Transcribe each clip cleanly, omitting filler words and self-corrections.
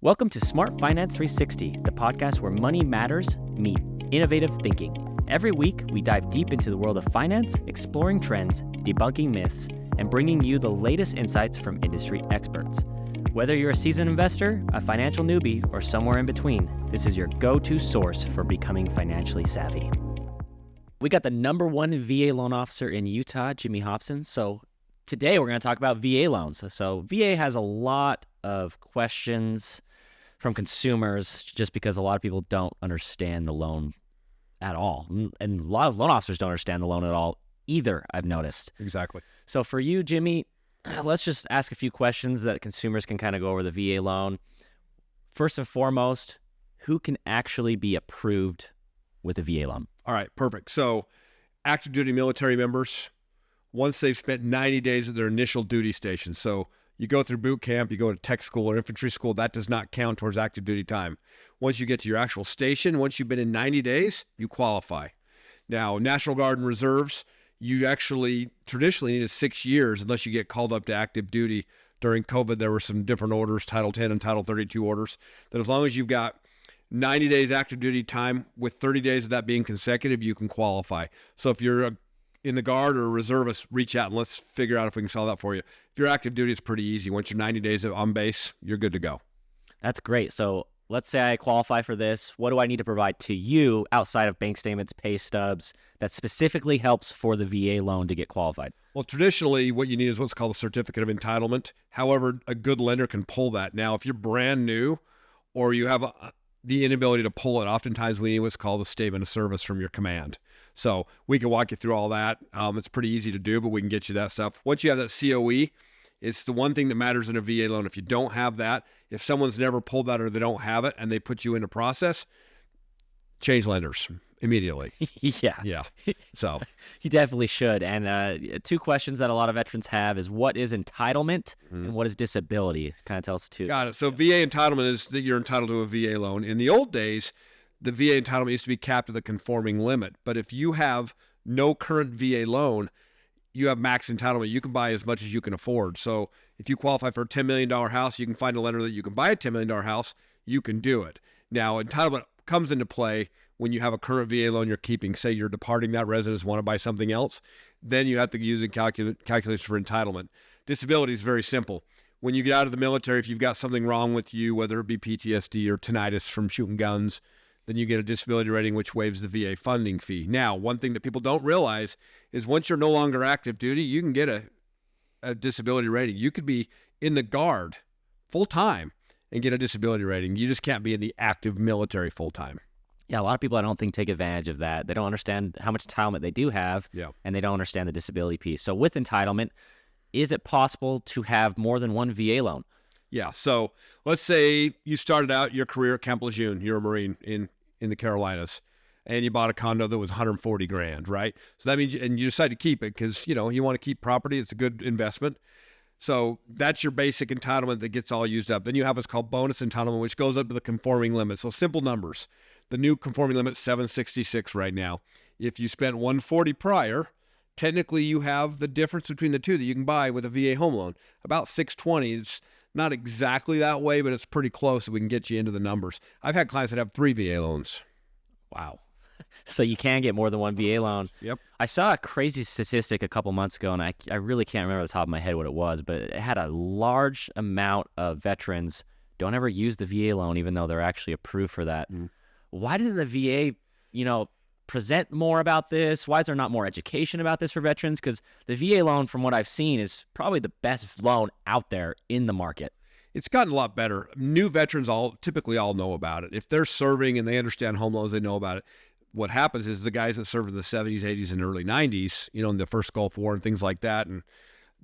Welcome to Smart Finance 360, the podcast where money matters meet innovative thinking. Every week, we dive deep into the world of finance, exploring trends, debunking myths, and bringing you the latest insights from industry experts. Whether you're a seasoned investor, a financial newbie, or somewhere in between, this is your go-to source for becoming financially savvy. We got the number one VA loan officer in Utah, JHobson. So today we're going to talk about VA loans. So VA has a lot of questions from consumers just because a lot of people don't understand the loan at all. And a lot of loan officers don't understand the loan at all either, I've noticed. Exactly. So for you, Jimmy, let's just ask a few questions that consumers can kind of go over the VA loan. First and foremost, who can actually be approved with a VA loan? All right, perfect. So active duty military members, once they've spent 90 days at their initial duty station. So you go through boot camp, you go to tech school or infantry school, that does not count towards active duty time. Once you get to your actual station, once you've been in 90 days, you qualify. Now, National Guard and Reserves, you actually traditionally needed 6 years unless you get called up to active duty. During COVID, there were some different orders, Title 10 and Title 32 orders, that as long as you've got 90 days active duty time with 30 days of that being consecutive, you can qualify. So if you're in the Guard or a reservist, reach out and let's figure out if we can solve that for you. If you're active duty, it's pretty easy. Once you're 90 days on base, you're good to go. That's great. So let's say I qualify for this. What do I need to provide to you outside of bank statements, pay stubs, that specifically helps for the VA loan to get qualified? Well, traditionally, what you need is what's called a certificate of entitlement. However, a good lender can pull that. Now, if you're brand new or you have the inability to pull it, oftentimes we need what's called a statement of service from your command. So we can walk you through all that. It's pretty easy to do, but we can get you that stuff. Once you have that COE, it's the one thing that matters in a VA loan. If you don't have that, if someone's never pulled that or they don't have it and they put you into process, change lenders immediately. Yeah. So You definitely should. And two questions that a lot of veterans have is what is entitlement and what is disability? Kind of tell us too. Got it. So VA entitlement is that you're entitled to a VA loan. In the old days, the VA entitlement used to be capped at the conforming limit. But if you have no current VA loan, you have max entitlement. You can buy as much as you can afford. So if you qualify for a $10 million house, you can find a lender that you can buy a $10 million house. You can do it. Now, entitlement comes into play when you have a current VA loan you're keeping. Say you're departing that residence, want to buy something else, then you have to use a calculation for entitlement. Disability is very simple. When you get out of the military, if you've got something wrong with you, whether it be PTSD or tinnitus from shooting guns, then you get a disability rating, which waives the VA funding fee. Now, one thing that people don't realize is once you're no longer active duty, you can get a disability rating. You could be in the Guard full-time and get a disability rating. You just can't be in the active military full-time. Yeah, a lot of people I don't think take advantage of that. They don't understand how much entitlement they do have, and they don't understand the disability piece. So with entitlement, is it possible to have more than one VA loan? Yeah, so let's say you started out your career at Camp Lejeune. You're a Marine in the Carolinas, and you bought a condo that was $140,000, right? So that means, and you decide to keep it because, you want to keep property. It's a good investment. So that's your basic entitlement that gets all used up. Then you have what's called bonus entitlement, which goes up to the conforming limit. So simple numbers. The new conforming limit is 766 right now. If you spent 140 prior, technically you have the difference between the two that you can buy with a VA home loan. About 620. It's not exactly that way, but it's pretty close, so we can get you into the numbers. I've had clients that have 3 VA loans. Wow. So you can get more than one VA loan. Yep. I saw a crazy statistic a couple months ago, and I really can't remember off the top of my head what it was, but it had a large amount of veterans don't ever use the VA loan, even though they're actually approved for that. Why doesn't the VA, present more about this? Why is there not more education about this for veterans? Because the VA loan, from what I've seen, is probably the best loan out there in the market. It's gotten a lot better. New veterans typically all know about it. If they're serving and they understand home loans, they know about it. What happens is the guys that served in the 70s, 80s, and early 90s, in the first Gulf War and things like that, and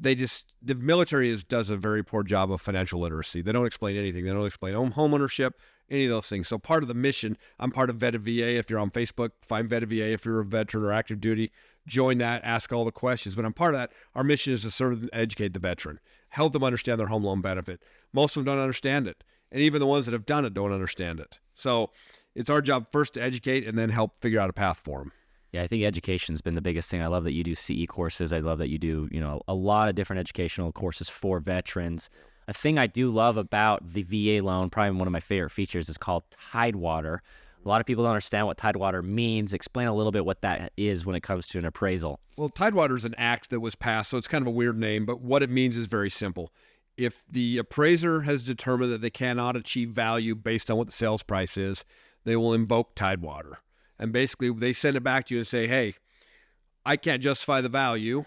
the military does a very poor job of financial literacy. They don't explain anything. They don't explain home ownership, any of those things. So part of the mission, I'm part of Vetted VA. If you're on Facebook, find Vetted VA. If you're a veteran or active duty, join that, ask all the questions. But I'm part of that. Our mission is to serve and educate the veteran, help them understand their home loan benefit. Most of them don't understand it. And even the ones that have done it don't understand it. So it's our job first to educate and then help figure out a path for them. Yeah, I think education's been the biggest thing. I love that you do CE courses. I love that you do, a lot of different educational courses for veterans. A thing I do love about the VA loan, probably one of my favorite features, is called Tidewater. A lot of people don't understand what Tidewater means. Explain a little bit what that is when it comes to an appraisal. Well, Tidewater is an act that was passed, so it's kind of a weird name, but what it means is very simple. If the appraiser has determined that they cannot achieve value based on what the sales price is, they will invoke Tidewater. And basically, they send it back to you and say, hey, I can't justify the value.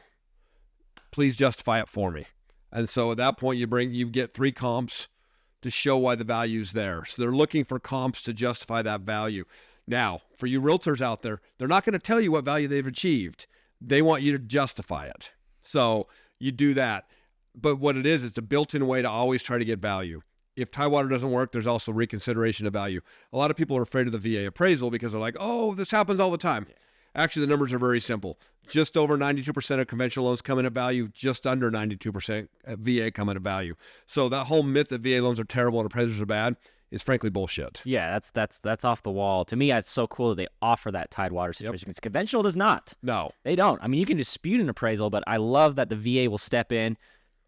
Please justify it for me. And so at that point, you get 3 comps to show why the value is there. So they're looking for comps to justify that value. Now, for you realtors out there, they're not going to tell you what value they've achieved. They want you to justify it. So you do that. But what it is, it's a built-in way to always try to get value. If Tidewater doesn't work, there's also reconsideration of value. A lot of people are afraid of the VA appraisal because they're like, oh, this happens all the time. Actually, the numbers are very simple. Just over 92% of conventional loans come in at value, just under 92% at VA come in at value. So that whole myth that VA loans are terrible and appraisers are bad is frankly bullshit. Yeah, that's off the wall. To me, it's so cool that they offer that Tidewater situation because conventional does not. No. They don't. I mean, you can dispute an appraisal, but I love that the VA will step in,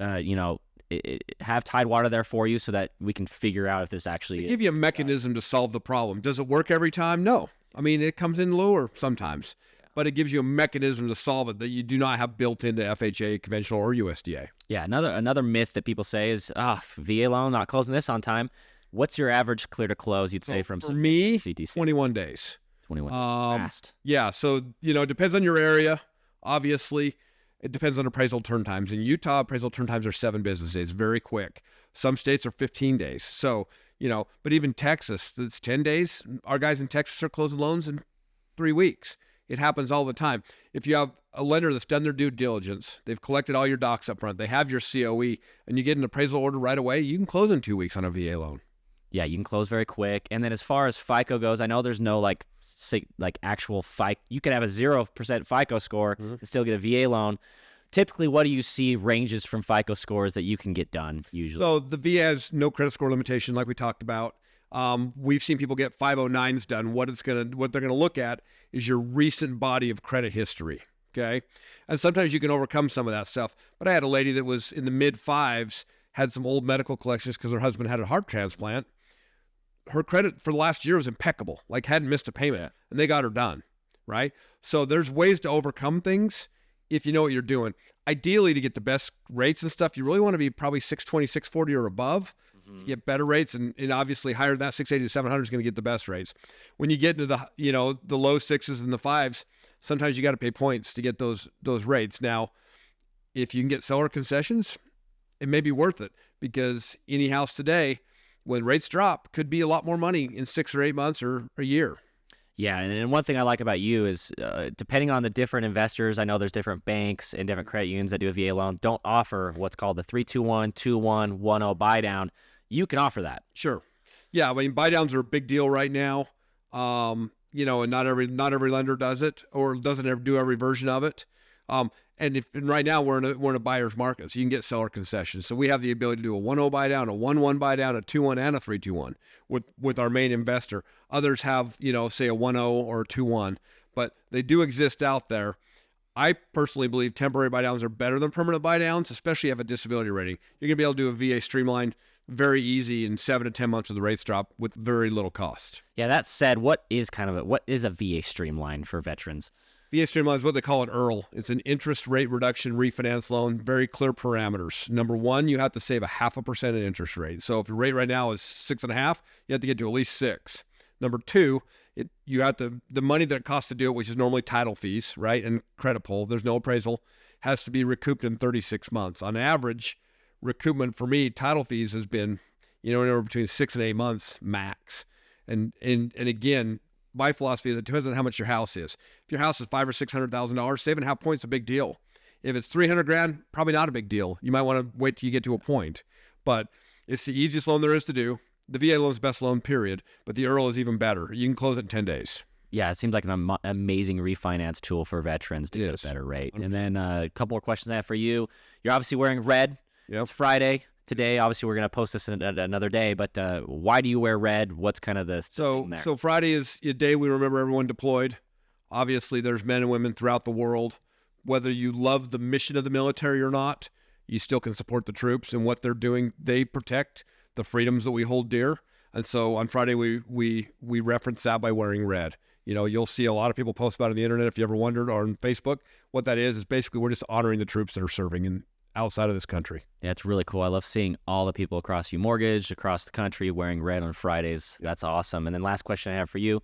have Tidewater there for you so that we can figure out if this actually is. Give you a mechanism to solve the problem. Does it work every time? No. I mean, it comes in lower sometimes, but it gives you a mechanism to solve it that you do not have built into FHA, conventional, or USDA. Yeah, another myth that people say is, VA loan, not closing this on time. What's your average clear to close, you'd say, from for me, CTC? 21 days. 21 days. Fast. Yeah, so, it depends on your area, obviously. It depends on appraisal turn times. In Utah, appraisal turn times are 7 business days, very quick. Some states are 15 days. So, but even Texas, it's 10 days. Our guys in Texas are closing loans in 3 weeks. It happens all the time. If you have a lender that's done their due diligence, they've collected all your docs up front, they have your COE, and you get an appraisal order right away, you can close in 2 weeks on a VA loan. Yeah, you can close very quick. And then as far as FICO goes, I know there's no actual FICO. You can have a 0% FICO score and still get a VA loan. Typically, what do you see ranges from FICO scores that you can get done usually? So the VA has no credit score limitation like we talked about. We've seen people get 509s done. What they're gonna look at is your recent body of credit history. Okay, and sometimes you can overcome some of that stuff. But I had a lady that was in the mid 5s, had some old medical collections because her husband had a heart transplant. Her credit for the last year was impeccable, like hadn't missed a payment, and they got her done, right? So there's ways to overcome things if you know what you're doing. Ideally, to get the best rates and stuff, you really want to be probably 620, 640 or above. You get better rates, and obviously higher than that, 680 to 700 is going to get the best rates. When you get into the low 6s and the 5s, sometimes you got to pay points to get those rates. Now, if you can get seller concessions, it may be worth it, because any house today, when rates drop, could be a lot more money in 6 or 8 months or a year. Yeah, and one thing I like about you is depending on the different investors, I know there's different banks and different credit unions that do a VA loan, don't offer what's called the 3-2-1, 2-1, 1-0 buy down. You can offer that. Sure. Yeah, I mean, buy downs are a big deal right now. And not every lender does it or doesn't ever do every version of it. And right now we're in a buyer's market, so you can get seller concessions. So we have the ability to do a 1-0 buy down, a 1-1 buy down, a 2-1, and a 3-2-1 with our main investor. Others have, say a 1-0 or a 2-1, but they do exist out there. I personally believe temporary buy downs are better than permanent buy downs, especially if you have a disability rating. You're gonna be able to do a VA streamline very easy in 7 to 10 months of the rates drop with very little cost. Yeah, that said, what is a VA streamline for veterans? VA streamline is what they call an IRL. It's an interest rate reduction refinance loan. Very clear parameters. Number one, you have to save 0.5% in interest rate. So if your rate right now is 6.5, you have to get to at least 6. Number two, you have to, the money that it costs to do it, which is normally title fees, right, and credit pull, there's no appraisal, has to be recouped in 36 months. On average, recoupment for me, title fees has been, anywhere between 6 and 8 months max. And again, my philosophy is it depends on how much your house is. If your house is $500,000 or $600,000, saving half points is a big deal. If it's $300,000, probably not a big deal. You might want to wait till you get to a point. But it's the easiest loan there is to do. The VA loan is the best loan, period. But the IRL is even better. You can close it in 10 days. Yeah, it seems like an amazing refinance tool for veterans to get a better rate. 100%. And then a couple more questions I have for you. You're obviously wearing red. Yep. It's Friday. Today, obviously, we're going to post this another day, but why do you wear red? What's kind of the thing there? So Friday is a day we remember everyone deployed. Obviously, there's men and women throughout the world. Whether you love the mission of the military or not, you still can support the troops and what they're doing. They protect the freedoms that we hold dear. And so on Friday, we reference that by wearing red. You know, you'll see a lot of people post about it on the internet if you ever wondered, or on Facebook. What that is basically we're just honoring the troops that are serving outside of this country. Yeah, it's really cool. I love seeing all the people across U-Mortgage, across the country, wearing red on Fridays. That's awesome. And then last question I have for you.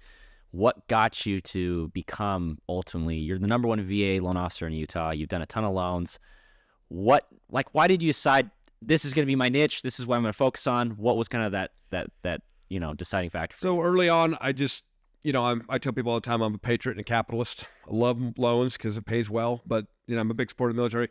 What got you to become, ultimately, you're the number one VA loan officer in Utah. You've done a ton of loans. Why did you decide this is going to be my niche? This is what I'm going to focus on. What was kind of that deciding factor? So early on, I just, I tell people all the time, I'm a patriot and a capitalist. I love loans because it pays well, but, I'm a big supporter of the military.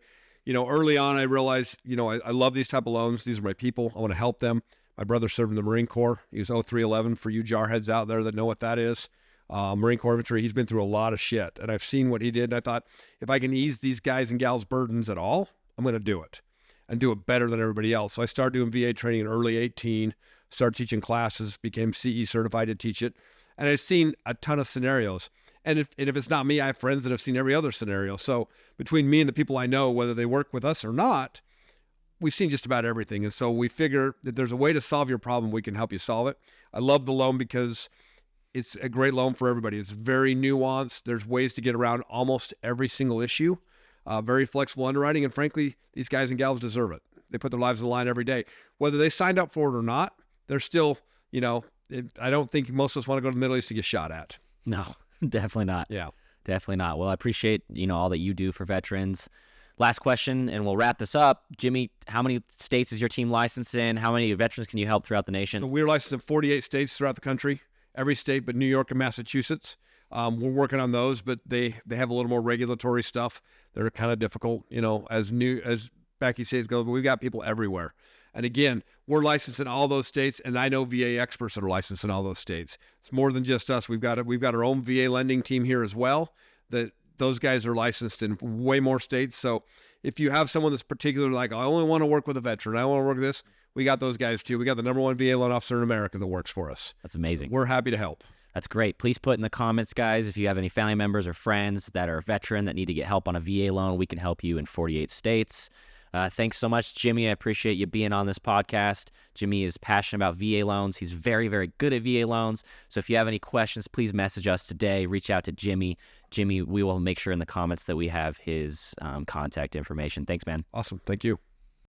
Early on, I realized, I love these type of loans. These are my people. I want to help them. My brother served in the Marine Corps. He was 0311 for you jarheads out there that know what that is. Marine Corps infantry, he's been through a lot of shit, and I've seen what he did, and I thought, if I can ease these guys and gals' burdens at all, I'm going to do it, and do it better than everybody else. So I started doing VA training in early 18, started teaching classes, became CE certified to teach it, and I've seen a ton of scenarios. And if it's not me, I have friends that have seen every other scenario. So between me and the people I know, whether they work with us or not, we've seen just about everything. And so we figure that there's a way to solve your problem. We can help you solve it. I love the loan because it's a great loan for everybody. It's very nuanced. There's ways to get around almost every single issue. Very flexible underwriting. And frankly, these guys and gals deserve it. They put their lives on the line every day. Whether they signed up for it or not, they're still, I don't think most of us want to go to the Middle East to get shot at. No, definitely not. Yeah. Definitely not. Well, I appreciate, all that you do for veterans. Last question, and we'll wrap this up. Jimmy, how many states is your team licensed in? How many veterans can you help throughout the nation? So we're licensed in 48 states throughout the country. Every state but New York and Massachusetts. We're working on those, but they have a little more regulatory stuff. They're kind of difficult, as back east states go, but we've got people everywhere. And again, we're licensed in all those states, and I know VA experts that are licensed in all those states. It's more than just us. We've got our own VA lending team here as well. Those guys are licensed in way more states. So if you have someone that's particular, like, I only want to work with a veteran, I want to work with this, we got those guys too. We got the number one VA loan officer in America that works for us. That's amazing. We're happy to help. That's great. Please put in the comments, guys, if you have any family members or friends that are a veteran that need to get help on a VA loan. We can help you in 48 states. Thanks so much, Jimmy. I appreciate you being on this podcast. Jimmy is passionate about VA loans. He's very, very good at VA loans. So if you have any questions, please message us today. Reach out to Jimmy. Jimmy, we will make sure in the comments that we have his contact information. Thanks, man. Awesome. Thank you.